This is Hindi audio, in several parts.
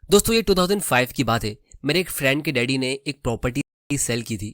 दोस्तों ये 2005 की बात है। मेरे एक फ्रेंड के डैडी ने एक प्रॉपर्टी सेल की थी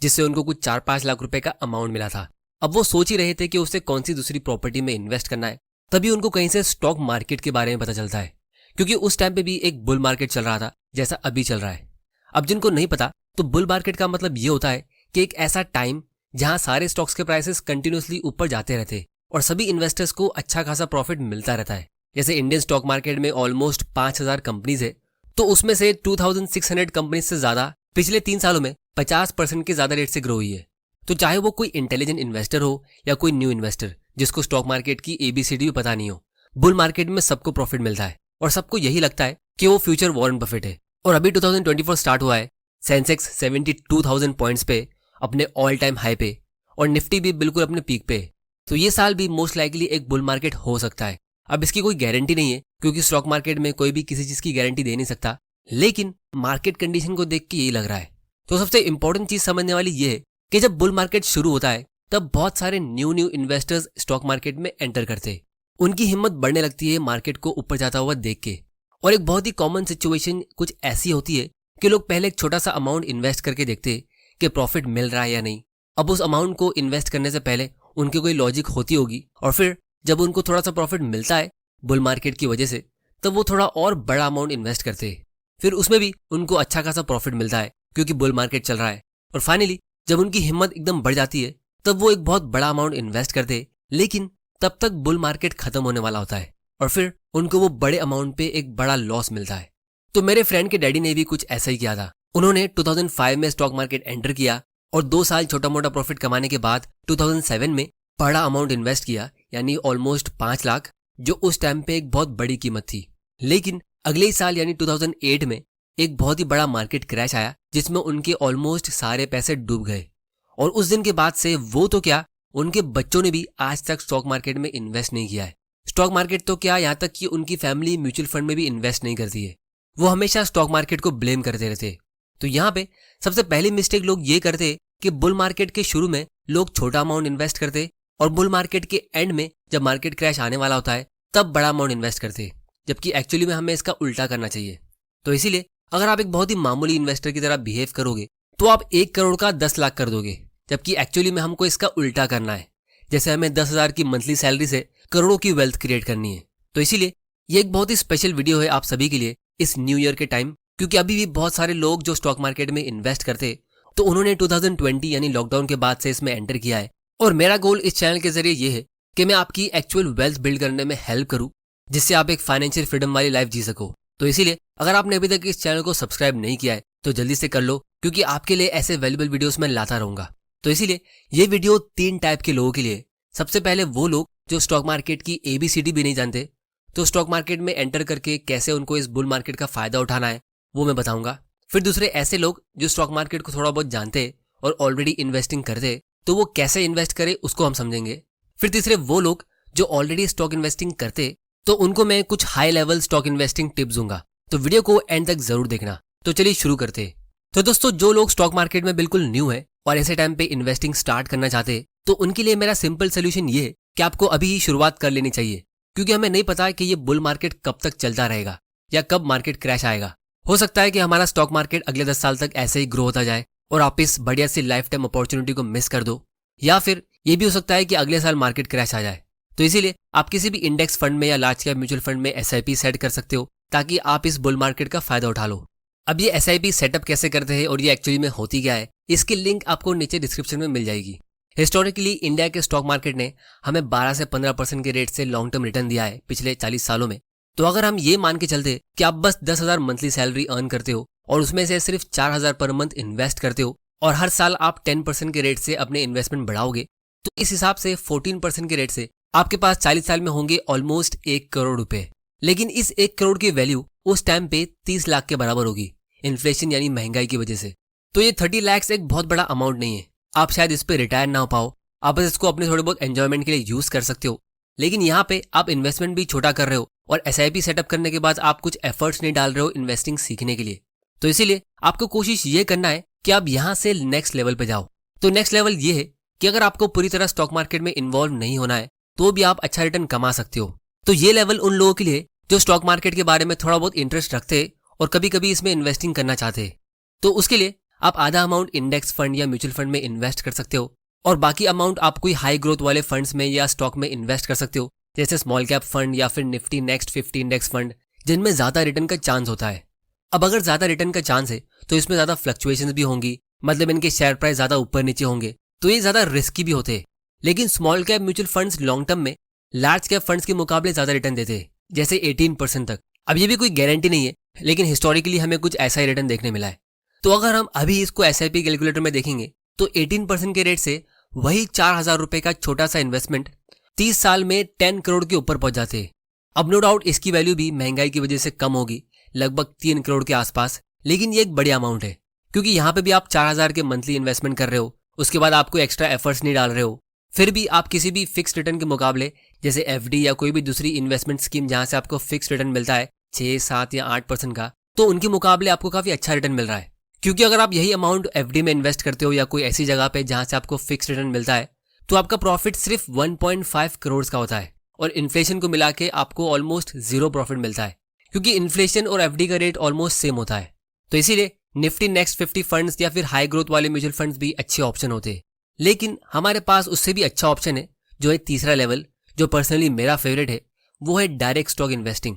जिससे उनको कुछ 4-5 लाख रुपए का अमाउंट मिला था। अब वो सोच ही रहे थे कि उसे कौन सी दूसरी प्रॉपर्टी में इन्वेस्ट करना है। तभी उनको कहीं से स्टॉक मार्केट के बारे में पता चलता है, क्योंकि उस टाइम पे भी एक बुल मार्केट चल रहा था जैसा अभी चल रहा है। अब जिनको नहीं पता, तो बुल मार्केट का मतलब ये होता है कि एक ऐसा टाइम जहां सारे स्टॉक्स के प्राइसेस कंटिन्यूसली ऊपर जाते रहते और सभी इन्वेस्टर्स को अच्छा खासा प्रॉफिट मिलता रहता है। जैसे इंडियन स्टॉक मार्केट में ऑलमोस्ट 5000 कंपनीज है, तो उसमें से 2600 कंपनीज से ज्यादा पिछले 3 सालों में 50% के ज्यादा रेट से ग्रो हुई है। तो चाहे वो कोई इंटेलिजेंट इन्वेस्टर हो या कोई न्यू इन्वेस्टर जिसको स्टॉक मार्केट की ABCD भी पता नहीं हो, बुल मार्केट में सबको प्रॉफिट मिलता है और सबको यही लगता है कि वो फ्यूचर वॉरेन बफेट है। और अभी 2024 स्टार्ट हुआ है, सेंसेक्स 72,000 पॉइंट्स पे अपने ऑल टाइम हाई पे और निफ्टी भी बिल्कुल अपने पीक पे। तो ये साल भी मोस्ट लाइकली एक बुल मार्केट हो सकता है। अब इसकी कोई गारंटी नहीं है, क्योंकि स्टॉक मार्केट में कोई भी किसी चीज की गारंटी दे नहीं सकता, लेकिन मार्केट कंडीशन को देख के यही लग रहा है। तो सबसे इंपॉर्टेंट चीज समझने वाली ये है कि जब बुल मार्केट शुरू होता है तब बहुत सारे न्यू इन्वेस्टर्स स्टॉक मार्केट में एंटर करते हैं। उनकी हिम्मत बढ़ने लगती है मार्केट को ऊपर जाता हुआ देख के। और एक बहुत ही कॉमन सिचुएशन कुछ ऐसी होती है कि लोग पहले एक छोटा सा अमाउंट इन्वेस्ट करके देखते हैं कि प्रॉफिट मिल रहा है या नहीं। अब उस अमाउंट को इन्वेस्ट करने से पहले उनकी कोई लॉजिक होती होगी, और फिर जब उनको थोड़ा सा प्रॉफिट मिलता है बुल मार्केट की वजह से, तब वो थोड़ा और बड़ा अमाउंट इन्वेस्ट करते हैं। फिर उसमें भी उनको अच्छा खासा प्रॉफिट मिलता है क्योंकि बुल मार्केट चल रहा है। और फाइनली जब उनकी हिम्मत एकदम बढ़ जाती है तब वो एक बहुत बड़ा अमाउंट इन्वेस्ट करते हैं, लेकिन तब तक बुल मार्केट खत्म होने वाला होता है और फिर उनको वो बड़े अमाउंट पे एक बड़ा लॉस मिलता है। तो मेरे फ्रेंड के डैडी ने भी कुछ ऐसा ही किया था। उन्होंने 2005 में स्टॉक मार्केट एंटर किया और 2 साल छोटा मोटा प्रॉफिट कमाने के बाद 2007 में बड़ा अमाउंट इन्वेस्ट किया, यानी ऑलमोस्ट 5 लाख, जो उस टाइम पे एक बहुत बड़ी कीमत थी। लेकिन अगले ही साल यानी 2008 में एक बहुत ही बड़ा मार्केट क्रैश आया जिसमें उनके ऑलमोस्ट सारे पैसे डूब गए। और उस दिन के बाद से वो तो क्या, उनके बच्चों ने भी आज तक स्टॉक मार्केट में इन्वेस्ट नहीं किया है। स्टॉक मार्केट तो क्या, यहाँ तक कि उनकी फैमिली म्यूचुअल फंड में भी इन्वेस्ट नहीं करती है। वो हमेशा स्टॉक मार्केट को ब्लेम करते रहते। तो यहाँ पे सबसे पहली मिस्टेक लोग ये करते कि बुल मार्केट के शुरू में लोग छोटा अमाउंट इन्वेस्ट करते और बुल मार्केट के एंड में जब मार्केट क्रैश आने वाला होता है तब बड़ा अमाउंट इन्वेस्ट करते, जबकि एक्चुअली में हमें इसका उल्टा करना चाहिए। तो इसीलिए अगर आप एक बहुत ही मामूली इन्वेस्टर की तरह बिहेव करोगे तो आप 1 करोड़ का 10 लाख कर दोगे, जबकि एक्चुअली में हमको इसका उल्टा करना है। जैसे हमें 10,000 की मंथली सैलरी से करोड़ों की वेल्थ क्रिएट करनी है। तो इसीलिए ये एक बहुत ही स्पेशल वीडियो है आप सभी के लिए इस न्यू ईयर के टाइम, क्योंकि अभी भी बहुत सारे लोग जो स्टॉक मार्केट में इन्वेस्ट करते तो उन्होंने 2020 यानी लॉकडाउन के बाद से इसमें एंटर किया है। और मेरा गोल इस चैनल के जरिए ये है कि मैं आपकी एक्चुअल वेल्थ बिल्ड करने में हेल्प करूं, जिससे आप एक फाइनेंशियल फ्रीडम वाली लाइफ जी सको। तो इसीलिए अगर आपने अभी तक इस चैनल को सब्सक्राइब नहीं किया है तो जल्दी से कर लो, क्योंकि आपके लिए ऐसे वैल्यूबल वीडियोस मैं लाता रहूंगा। तो इसीलिए ये वीडियो 3 टाइप के लोगों के लिए। सबसे पहले वो लोग जो स्टॉक मार्केट की ABCD भी नहीं जानते, तो स्टॉक मार्केट में एंटर करके कैसे उनको इस बुल मार्केट का फायदा उठाना है वो मैं बताऊंगा। फिर दूसरे ऐसे लोग जो स्टॉक मार्केट को थोड़ा बहुत जानते और ऑलरेडी इन्वेस्टिंग करते, तो वो कैसे इन्वेस्ट करे उसको हम समझेंगे। फिर तीसरे वो लोग जो ऑलरेडी स्टॉक इन्वेस्टिंग करते, तो उनको मैं कुछ high level stock investing tips दूंगा। तो वीडियो को एंड तक जरूर देखना। तो चलिए शुरू करते। तो दोस्तों, जो लोग स्टॉक मार्केट में बिल्कुल न्यू है और ऐसे टाइम पे इन्वेस्टिंग स्टार्ट करना चाहते, तो उनके लिए मेरा सिंपल सोल्यूशन ये है कि आपको अभी ही शुरुआत कर लेनी चाहिए, क्योंकि हमें नहीं पता कि ये बुल मार्केट कब तक चलता रहेगा या कब मार्केट क्रैश आएगा। हो सकता है कि हमारा स्टॉक मार्केट अगले 10 साल तक ऐसे ही ग्रो होता जाए और आप इस बढ़िया सी लाइफ टाइम अपॉर्चुनिटी को मिस कर दो, या फिर ये भी हो सकता है कि अगले साल मार्केट क्रैश आ जाए। तो इसीलिए आप किसी भी इंडेक्स फंड में या लार्ज कैप म्यूचुअल फंड में SIP सेट कर सकते हो, ताकि आप इस बुल मार्केट का फायदा उठा लो। अब ये SIP सेटअप कैसे करते हैं और ये एक्चुअली में होती क्या है, इसकी लिंक आपको नीचे डिस्क्रिप्शन में मिल जाएगी। हिस्टोरिकली इंडिया के स्टॉक मार्केट ने हमें 12 से 15% के रेट से लॉन्ग टर्म रिटर्न दिया है पिछले 40 सालों में। तो अगर हम ये मान के चलते कि आप बस 10,000 मंथली सैलरी अर्न करते हो और उसमें से सिर्फ 4,000 पर मंथ इन्वेस्ट करते हो और हर साल आप 10% के रेट से अपने इन्वेस्टमेंट बढ़ाओगे, तो इस हिसाब से 14% के रेट से आपके पास 40 साल में होंगे ऑलमोस्ट 1 करोड़ रुपए। लेकिन इस 1 करोड़ की वैल्यू उस टाइम पे 30 लाख के बराबर होगी, इन्फ्लेशन यानी महंगाई की वजह से। तो ये 30 लाख एक बहुत बड़ा अमाउंट नहीं है। आप शायद इस पे रिटायर ना हो पाओ, आप बस इसको अपने थोड़े बहुत एंजॉयमेंट के लिए यूज कर सकते हो। लेकिन यहाँ पे आप इन्वेस्टमेंट भी छोटा कर रहे हो और SIP सेटअप करने के बाद आप कुछ एफर्ट्स नहीं डाल रहे हो इन्वेस्टिंग सीखने के लिए। तो इसीलिए आपको कोशिश ये करना है कि आप यहाँ से नेक्स्ट लेवल पे जाओ। तो नेक्स्ट लेवल ये है कि अगर आपको पूरी तरह स्टॉक मार्केट में इन्वॉल्व नहीं होना है तो भी आप अच्छा रिटर्न कमा सकते हो। तो ये लेवल उन लोगों के लिए जो स्टॉक मार्केट के बारे में थोड़ा बहुत इंटरेस्ट रखते और कभी कभी इसमें इन्वेस्टिंग करना चाहते हैं, तो उसके लिए आप आधा अमाउंट इंडेक्स फंड या म्यूचुअल फंड में इन्वेस्ट कर सकते हो और बाकी अमाउंट आप कोई हाई ग्रोथ वाले फंड्स में या स्टॉक में इन्वेस्ट कर सकते हो, जैसे स्मॉल कैप फंड या फिर निफ्टी नेक्स्ट 50 इंडेक्स फंड, जिनमें ज्यादा रिटर्न का चांस होता है। अब अगर ज्यादा रिटर्न का चांस है तो इसमें ज्यादा फ्लक्चुएशंस भी होंगी, मतलब इनके शेयर प्राइस ज्यादा ऊपर नीचे होंगे, तो ये ज्यादा रिस्की भी होते हैं। लेकिन small cap mutual funds long term में लार्ज कैप फंड्स के मुकाबले ज्यादा रिटर्न देते हैं, जैसे 18% तक। अब ये भी कोई गारंटी नहीं है, लेकिन हिस्टोरिकली हमें कुछ ऐसा ही रिटर्न देखने मिला है। तो अगर हम अभी इसको SIP कैलकुलेटर में देखेंगे तो 18% के रेट से वही 4,000 रुपए का छोटा सा इन्वेस्टमेंट 30 साल में 10 करोड़ के ऊपर पहुंच जाते हैं। अब नो डाउट इसकी वैल्यू भी महंगाई की वजह से कम होगी, लगभग 3 करोड़ के आसपास, लेकिन ये एक बड़ी अमाउंट है, क्योंकि यहाँ पे भी आप 4,000 के मंथली इन्वेस्टमेंट कर रहे हो, उसके बाद आप कोई एक्स्ट्रा एफर्ट्स नहीं डाल रहे हो, फिर भी आप किसी भी फिक्स रिटर्न के मुकाबले जैसे FD या कोई भी दूसरी इन्वेस्टमेंट स्कीम जहां से आपको फिक्स रिटर्न मिलता है 6, 7 या 8% का, तो उनके मुकाबले आपको काफी अच्छा रिटर्न मिल रहा है। क्योंकि अगर आप यही अमाउंट FD में इन्वेस्ट करते हो या कोई ऐसी जगह पे जहां से आपको फिक्स रिटर्न मिलता है, तो आपका प्रॉफिट सिर्फ 1.5 करोड़ का होता है और इन्फ्लेशन को मिला के आपको ऑलमोस्ट 0 प्रॉफिट मिलता है, क्योंकि इन्फ्लेशन और FD का रेट ऑलमोस्ट सेम होता है। तो इसीलिए निफ्टी नेक्स्ट 50 फंड्स या फिर हाई ग्रोथ वाले म्यूचुअल फंड्स भी अच्छे ऑप्शन होते हैं। लेकिन हमारे पास उससे भी अच्छा ऑप्शन है, जो है तीसरा लेवल, जो पर्सनली मेरा फेवरेट है, वो है डायरेक्ट स्टॉक इन्वेस्टिंग।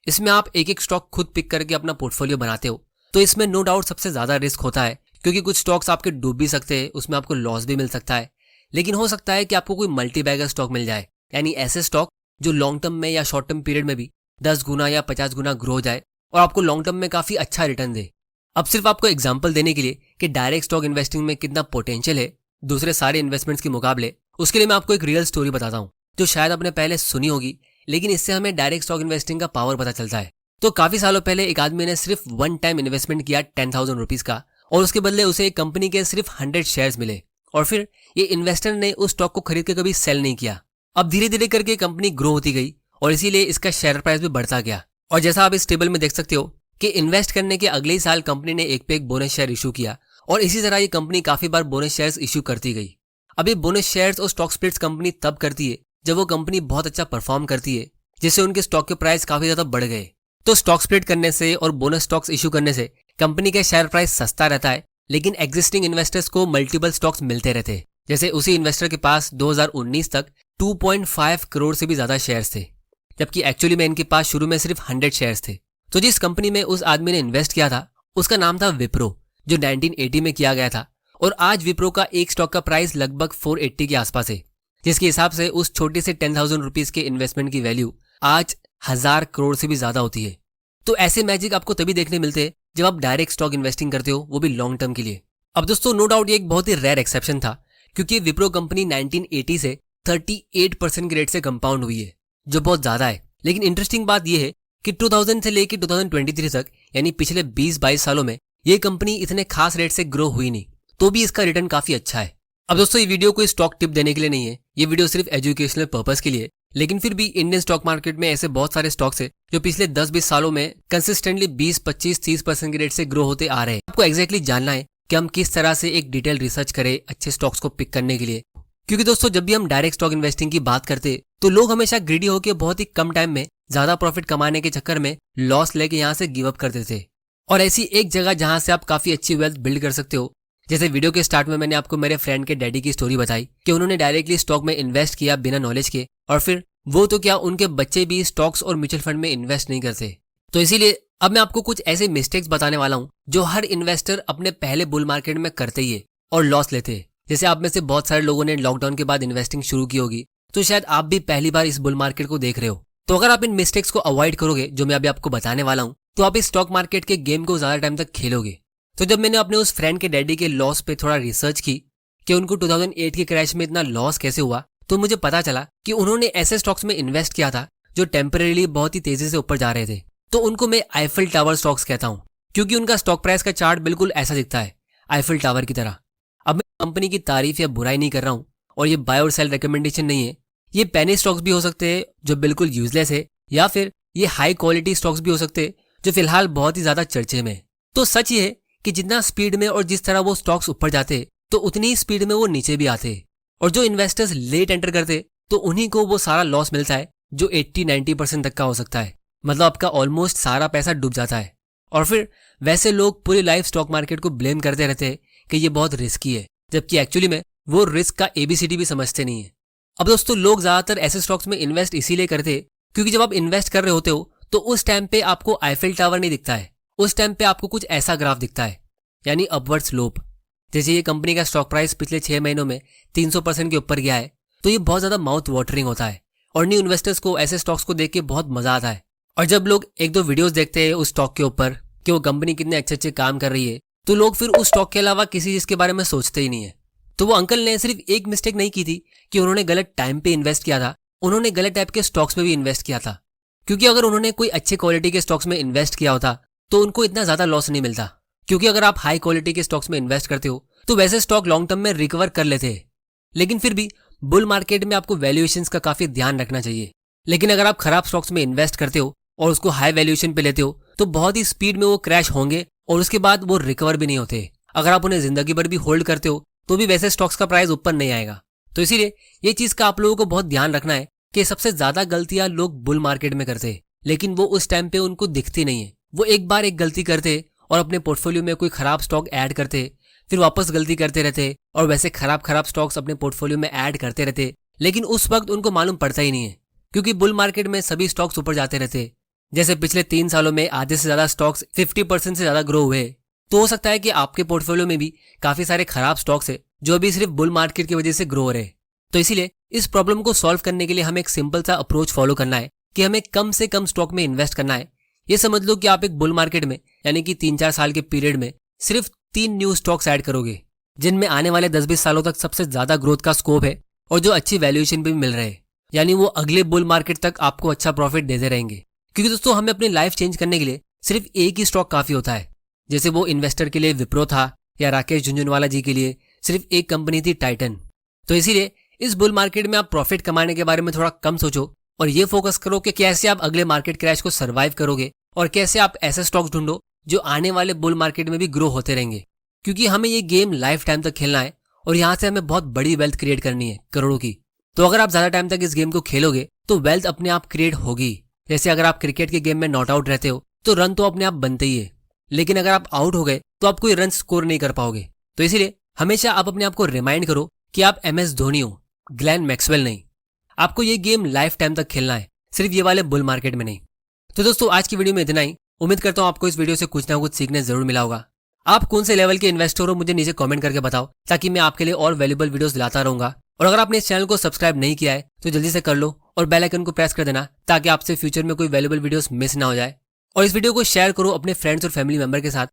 इसमें आप एक एक स्टॉक खुद पिक करके अपना पोर्टफोलियो बनाते हो, तो इसमें नो डाउट सबसे ज्यादा रिस्क होता है, क्योंकि कुछ स्टॉक्स आपके डूब भी सकते हैं, उसमें आपको लॉस भी मिल सकता है। लेकिन हो सकता है कि आपको कोई मल्टी बैगर स्टॉक मिल जाए, यानी ऐसे स्टॉक जो लॉन्ग टर्म में या शॉर्ट टर्म पीरियड में भी 10 गुना या 50 गुना ग्रो हो जाए और आपको लॉन्ग टर्म में काफी अच्छा रिटर्न दे। अब सिर्फ आपको एग्जांपल देने के लिए कि डायरेक्ट स्टॉक इन्वेस्टिंग में कितना पोटेंशियल है दूसरे सारे इन्वेस्टमेंट्स के मुकाबले, उसके लिए मैं आपको एक रियल स्टोरी बताता हूँ, जो शायद आपने पहले सुनी होगी, लेकिन इससे हमें डायरेक्ट स्टॉक इन्वेस्टिंग का पावर पता चलता है। तो काफी सालों पहले एक आदमी ने सिर्फ 1 टाइम इन्वेस्टमेंट किया 10,000 रुपीज का, और उसके बदले उसे एक कंपनी के सिर्फ 100 शेयर्स मिले, और फिर ये इन्वेस्टर ने उस स्टॉक को खरीद के कभी सेल नहीं किया। अब धीरे धीरे करके कंपनी ग्रो होती गई और इसीलिए इसका शेयर प्राइस भी बढ़ता गया। और जैसा आप इस टेबल में देख सकते हो कि इन्वेस्ट करने के अगले ही साल कंपनी ने एक पे एक बोनस शेयर इशू किया, और इसी तरह ये कंपनी काफी बार बोनस शेयर्स इशू करती गई। अब ये बोनस शेयर्स और स्टॉक स्प्लिट्स कंपनी तब करती है जब वो कंपनी बहुत अच्छा परफॉर्म करती है, जिससे उनके स्टॉक के प्राइस काफी ज्यादा बढ़ गए। तो स्टॉक स्प्लिट करने से और बोनस स्टॉक्स इशू करने से कंपनी का शेयर प्राइस सस्ता रहता है, लेकिन एग्जिस्टिंग इन्वेस्टर्स को मल्टीपल स्टॉक्स मिलते रहते हैं। जैसे उसी इन्वेस्टर के पास 2019 तक 2.5 करोड़ से भी ज्यादा शेयर्स थे, जबकि एक्चुअली में इनके पास शुरू में सिर्फ 100 शेयर्स थे। तो जिस कंपनी में उस आदमी ने इन्वेस्ट किया था उसका नाम था विप्रो, जो 1980 में किया गया था, और आज विप्रो का एक स्टॉक का प्राइस लगभग 480 के आसपास है, जिसके हिसाब से उस छोटे से 10,000 रुपीज के इन्वेस्टमेंट की वैल्यू आज 1000 करोड़ से भी ज्यादा होती है। तो ऐसे मैजिक आपको तभी देखने मिलते हैं जब आप डायरेक्ट स्टॉक इन्वेस्टिंग करते हो, वो भी लॉन्ग टर्म के लिए। अब दोस्तों नो डाउट ये एक बहुत ही रेयर एक्सेप्शन था, क्योंकि विप्रो कंपनी 1980 से 38% के रेट से कंपाउंड हुई है, जो बहुत ज्यादा है। लेकिन इंटरेस्टिंग बात यह है कि 2000 से लेकर 2023 तक, यानी पिछले 20-22 सालों में ये कंपनी इतने खास रेट से ग्रो हुई नहीं, तो भी इसका रिटर्न काफी अच्छा है। अब दोस्तों ये वीडियो कोई स्टॉक टिप देने के लिए नहीं है, ये वीडियो सिर्फ एजुकेशनल पर्पस के लिए। लेकिन फिर भी इंडियन स्टॉक मार्केट में ऐसे बहुत सारे स्टॉक्स है जो पिछले 10-20 सालों में कंसिस्टेंटली 20, 25, 30% के रेट से ग्रो होते आ रहे हैं। आपको एग्जैक्टली जानना है कि हम किस तरह से एक डिटेल रिसर्च करें अच्छे स्टॉक्स को पिक करने के लिए, क्योंकि दोस्तों जब भी हम डायरेक्ट स्टॉक इन्वेस्टिंग की बात करते तो लोग हमेशा ग्रीडी होकर बहुत ही कम टाइम में ज्यादा प्रॉफिट कमाने के चक्कर में लॉस लेके यहाँ से गिव अप करते थे। और ऐसी एक जगह जहां से आप काफी अच्छी वेल्थ बिल्ड कर सकते हो, जैसे वीडियो के स्टार्ट में मैंने आपको मेरे फ्रेंड के डैडी की स्टोरी बताई कि उन्होंने डायरेक्टली स्टॉक में इन्वेस्ट किया बिना नॉलेज के, और फिर वो तो क्या उनके बच्चे भी स्टॉक्स और म्यूचुअल फंड में इन्वेस्ट नहीं करते। तो इसीलिए अब मैं आपको कुछ ऐसे मिस्टेक्स बताने वाला हूं जो हर इन्वेस्टर अपने पहले बुल मार्केट में करते ही है और लॉस लेते हैं। जैसे आप में से बहुत सारे लोगों ने लॉकडाउन के बाद इन्वेस्टिंग शुरू की होगी, तो शायद आप भी पहली बार इस बुल मार्केट को देख रहे हो। तो अगर आप इन मिस्टेक्स को अवॉइड करोगे जो मैं अभी आपको बताने वाला हूं, तो आप इस स्टॉक मार्केट के गेम को ज्यादा टाइम तक खेलोगे। तो जब मैंने अपने उस फ्रेंड के डैडी के लॉस पे थोड़ा रिसर्च की कि उनको 2008 के क्रैश में इतना लॉस कैसे हुआ, तो मुझे पता चला कि उन्होंने ऐसे स्टॉक्स में इन्वेस्ट किया था जो टेम्परेरीली बहुत ही तेजी से ऊपर जा रहे थे। तो उनको मैं आईफिल टावर स्टॉक्स कहता हूं, क्योंकि उनका स्टॉक प्राइस का चार्ट बिल्कुल ऐसा दिखता है, आईफिल टावर की तरह। अब मैं कंपनी की तारीफ या बुराई नहीं कर रहा हूं, और ये बाय और सेल रिकमेंडेशन नहीं है। ये पेनी स्टॉक्स भी हो सकते हैं जो बिल्कुल यूजलेस है, या फिर ये हाई क्वालिटी स्टॉक्स भी हो सकते हैं जो फिलहाल बहुत ही ज्यादा चर्चे में। तो सच ये है कि जितना स्पीड में और जिस तरह वो स्टॉक्स ऊपर जाते तो उतनी ही स्पीड में वो नीचे भी आते, और जो इन्वेस्टर्स लेट एंटर करते तो उन्हीं को वो सारा लॉस मिलता है जो 80-90% तक का हो सकता है। मतलब आपका ऑलमोस्ट सारा पैसा डूब जाता है। और फिर वैसे लोग पूरी लाइफ स्टॉक मार्केट को ब्लेम करते रहते हैं कि ये बहुत रिस्की है, जबकि एक्चुअली में वो रिस्क का एबीसीडी भी समझते नहीं है। अब दोस्तों, लोग ज्यादातर ऐसे स्टॉक्स में इन्वेस्ट इसीलिए करते हैं क्योंकि जब आप इन्वेस्ट कर रहे होते हो तो उस टाइम पे आपको आईफिल टावर नहीं दिखता है, उस टाइम पे आपको कुछ ऐसा ग्राफ दिखता है, यानी अपवर्ड स्लोप। जैसे ये कंपनी का स्टॉक प्राइस पिछले 6 महीनों में 300% के ऊपर गया है, तो ये बहुत ज्यादा माउथ वाटरिंग होता है और न्यू इन्वेस्टर्स को ऐसे स्टॉक्स को देख के बहुत मजा आता है। और जब लोग एक दो वीडियोस देखते हैं उस स्टॉक के ऊपर कि वो कंपनी कितने अच्छे अच्छे काम कर रही है, तो लोग फिर उस स्टॉक के अलावा किसी चीज के बारे में सोचते ही नहीं है। तो वो अंकल ने सिर्फ एक मिस्टेक नहीं की थी कि उन्होंने गलत टाइम पे इन्वेस्ट किया था, उन्होंने गलत टाइप के स्टॉक्स में भी इन्वेस्ट किया था। क्योंकि अगर उन्होंने कोई अच्छे क्वालिटी के स्टॉक्स में इन्वेस्ट किया होता तो उनको इतना ज्यादा लॉस नहीं मिलता। क्योंकि अगर आप हाई क्वालिटी के स्टॉक्स में इन्वेस्ट करते हो तो वैसे स्टॉक लॉन्ग टर्म में रिकवर कर लेते हैं, लेकिन फिर भी बुल मार्केट में आपको वैल्यूएशंस का काफी ध्यान रखना चाहिए। लेकिन अगर आप खराब स्टॉक्स में इन्वेस्ट करते हो और उसको हाई वैल्यूएशन पे लेते हो तो बहुत ही स्पीड में वो क्रैश होंगे और उसके बाद वो रिकवर भी नहीं होते। अगर आप उन्हें जिंदगी भर भी होल्ड करते हो तो भी वैसे स्टॉक्स का प्राइस ऊपर नहीं आएगा। तो इसीलिए ये चीज का आप लोगों को बहुत ध्यान रखना है कि सबसे ज्यादा गलतियां लोग बुल मार्केट में करते हैं, लेकिन वो उस टाइम पे उनको दिखती नहीं है। वो एक बार एक गलती करते और अपने पोर्टफोलियो में कोई खराब स्टॉक ऐड करते, फिर वापस गलती करते रहते और वैसे खराब स्टॉक्स अपने पोर्टफोलियो में ऐड करते रहते, लेकिन उस वक्त उनको मालूम पड़ता ही नहीं है। क्योंकि बुल मार्केट में सभी स्टॉक्स ऊपर जाते रहते। जैसे पिछले 3 सालों में आधे से ज्यादा स्टॉक्स 50% से ज्यादा ग्रो हुए, तो हो सकता है कि आपके पोर्टफोलियो में भी काफी सारे खराब स्टॉक्स है जो अभी सिर्फ बुल मार्केट की वजह से ग्रो हो रहे। तो इसीलिए इस प्रॉब्लम को सॉल्व करने के लिए हमें एक सिंपल सा अप्रोच फॉलो करना है कि हमें कम से कम स्टॉक में इन्वेस्ट करना है। ये समझ लो कि आप एक बुल मार्केट में यानी कि 3-4 साल के पीरियड में सिर्फ 3 न्यू स्टॉक्स ऐड करोगे जिनमें आने वाले 10-20 सालों तक सबसे ज्यादा ग्रोथ का स्कोप है और जो अच्छी वैल्यूएशन भी मिल रहे हैं, यानी वो अगले बुल मार्केट तक आपको अच्छा प्रॉफिट देते रहेंगे। क्योंकि दोस्तों, हमें अपनी लाइफ चेंज करने के लिए सिर्फ एक ही स्टॉक काफी होता है। जैसे वो इन्वेस्टर के लिए विप्रो था या राकेश झुंझुनवाला जी के लिए सिर्फ एक कंपनी थी, टाइटन। तो इसीलिए इस बुल मार्केट में आप प्रॉफिट कमाने के बारे में थोड़ा कम सोचो और ये फोकस करो कि कैसे आप अगले मार्केट क्रैश को सर्वाइव करोगे और कैसे आप ऐसे स्टॉक्स ढूंढो जो आने वाले बुल मार्केट में भी ग्रो होते रहेंगे। क्योंकि हमें ये गेम लाइफ टाइम तक खेलना है और यहाँ से हमें बहुत बड़ी वेल्थ क्रिएट करनी है, करोड़ों की। तो अगर आप ज्यादा टाइम तक इस गेम को खेलोगे तो वेल्थ अपने आप क्रिएट होगी। जैसे अगर आप क्रिकेट के गेम में नॉट आउट रहते हो तो रन तो अपने आप बनते ही है, लेकिन अगर आप आउट हो गए तो आप कोई रन स्कोर नहीं कर पाओगे। तो इसीलिए हमेशा आप अपने आप को रिमाइंड करो कि आप MS धोनी हो, ग्लेन मैक्सवेल नहीं। आपको ये गेम लाइफ टाइम तक खेलना है, सिर्फ ये वाले बुल मार्केट में नहीं। तो दोस्तों, आज की वीडियो में इतना ही। उम्मीद करता हूँ आपको इस वीडियो से कुछ ना कुछ सीखने जरूर मिला होगा। आप कौन से लेवल के इन्वेस्टर हो मुझे नीचे कमेंट करके बताओ, ताकि मैं आपके लिए और वैल्यूबल वीडियोस लाता रहूंगा। और अगर आपने इस चैनल को सब्सक्राइब नहीं किया है तो जल्दी से कर लो और बेल आइकन को प्रेस कर देना, ताकि आपसे फ्यूचर में कोई वैल्यूबल वीडियोस मिस ना हो जाए। और इस वीडियो को शेयर करो अपने फ्रेंड्स और फैमिली मेंबर के साथ,